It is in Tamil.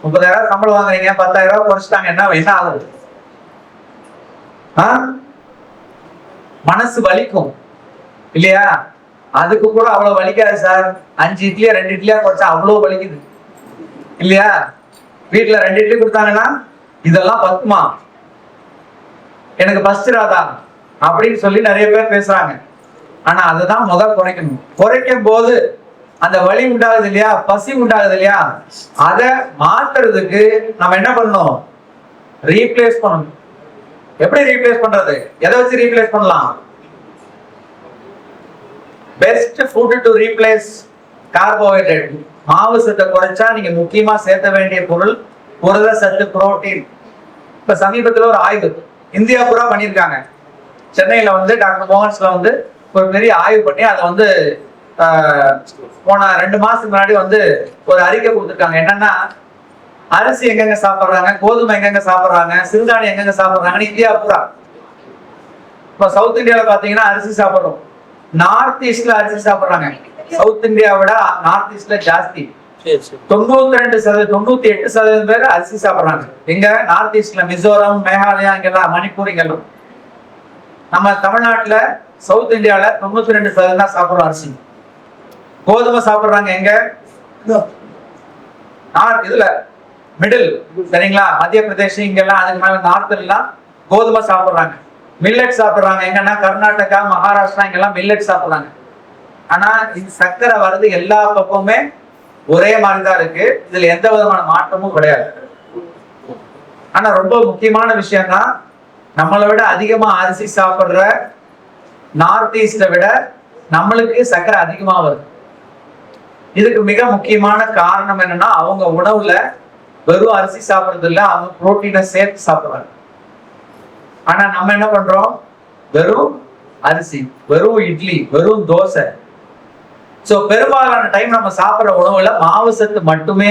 30,000 சம்பளம் வாங்குறீங்க, 10,000 குறைச்சிட்டாங்க, என்ன ஆகுது? மனசு வலிக்கும் இல்லையா? அதுக்கு கூட அவ்வளவு வலிக்காது சார். 5 இட்லியா 2 இட்லியா குறைச்சா அவ்வளவு வலிக்குது இல்லையா? வீட்டுல 2 இட்லி கொடுத்தாங்கன்னா இதெல்லாம் பத்துமா, எனக்கு பசிச்சிராதா அப்படின்னு சொல்லி நிறைய பேர் பேசுறாங்க. ஆனா அதுதான் முதல் குறைக்கணும். குறைக்கும் போது அந்த வலி உண்டாகுது இல்லையா, பசி உண்டாகுது இல்லையா, அதை மாத்துறதுக்கு நம்ம என்ன பண்ணணும்? ரீப்ளேஸ் பண்ணணும். எப்படி ரீப்ளேஸ் பண்றது? எதை வச்சு ரீப்ளேஸ் பண்ணலாம்? Best food to replace carbohydrate. மாவு சத்தை குறைச்சா நீங்க முக்கியமா சேர்த்த வேண்டிய பொருள் புரத சத்து, புரோட்டீன். இப்ப சமீபத்துல ஒரு ஆய்வு இந்தியா பூரா பண்ணியிருக்காங்க. சென்னையில வந்து டாக்டர் மோகன்ஸ்ல வந்து ஒரு பெரிய ஆய்வு பண்ணி அதை வந்து போன 2 மாசத்துக்கு முன்னாடி வந்து ஒரு அறிக்கை கொடுத்துருக்காங்க. என்னன்னா, அரிசி எங்கெங்க சாப்பிடுறாங்க, கோதுமை எங்கெங்க சாப்பிடுறாங்க, சிறுதானியம் எங்கெங்க சாப்பிடுறாங்கன்னு இந்தியா பூரா. இப்ப சவுத் இந்தியாவில பாத்தீங்கன்னா அரிசி சாப்பிடுறோம், நார்த் ஈஸ்ட்ல அரிசி சாப்பிடுறாங்க. சவுத் இந்தியாவோட நார்த் ஈஸ்ட்ல ஜாஸ்தி. 98% பேர் அரிசி சாப்பிடுறாங்க. எங்க? நார்த் ஈஸ்ட்ல, மிசோரம், மேகாலயா, இங்கெல்லாம், மணிப்பூர், இங்கெல்லாம். நம்ம தமிழ்நாட்டுல சவுத் இந்தியால 92% தான் சாப்பிடுறோம் அரிசி. கோதுமை சாப்பிடுறாங்க எங்க? இதுல மிடில், சரிங்களா, மத்திய பிரதேஷ் இங்கெல்லாம், அதுக்கு மேல நார்த்ல எல்லாம் கோதுமை சாப்பிடுறாங்க. மில்லட் சாப்பிடுறாங்க எங்கன்னா கர்நாடகா, மகாராஷ்டிரா, இங்கெல்லாம் மில்லட் சாப்பிடுறாங்க. ஆனா இது சர்க்கரை வர்றது எல்லா பக்கமுமே ஒரே மாதிரிதான் இருக்கு. இதுல எந்த விதமான மாற்றமும் கிடையாது. ஆனா ரொம்ப முக்கியமான விஷயம்னா, நம்மளை விட அதிகமா அரிசி சாப்பிடுற நார்த் ஈஸ்ட விட நம்மளுக்கு சர்க்கரை அதிகமா வருது. இதுக்கு மிக முக்கியமான காரணம் என்னன்னா, அவங்க உணவுல வெறும் அரிசி சாப்பிடுறது இல்ல, அவங்க புரோட்டீனை சேர்த்து சாப்பிடுறாங்க. ஆனா நம்ம என்ன பண்றோம்? வெறும் அரிசி, வெறும் இட்லி, வெறும் தோசை. சோ பெரும்பாலான டைம் நம்ம சாப்பிடுற உணவுல மாவு சத்து மட்டுமே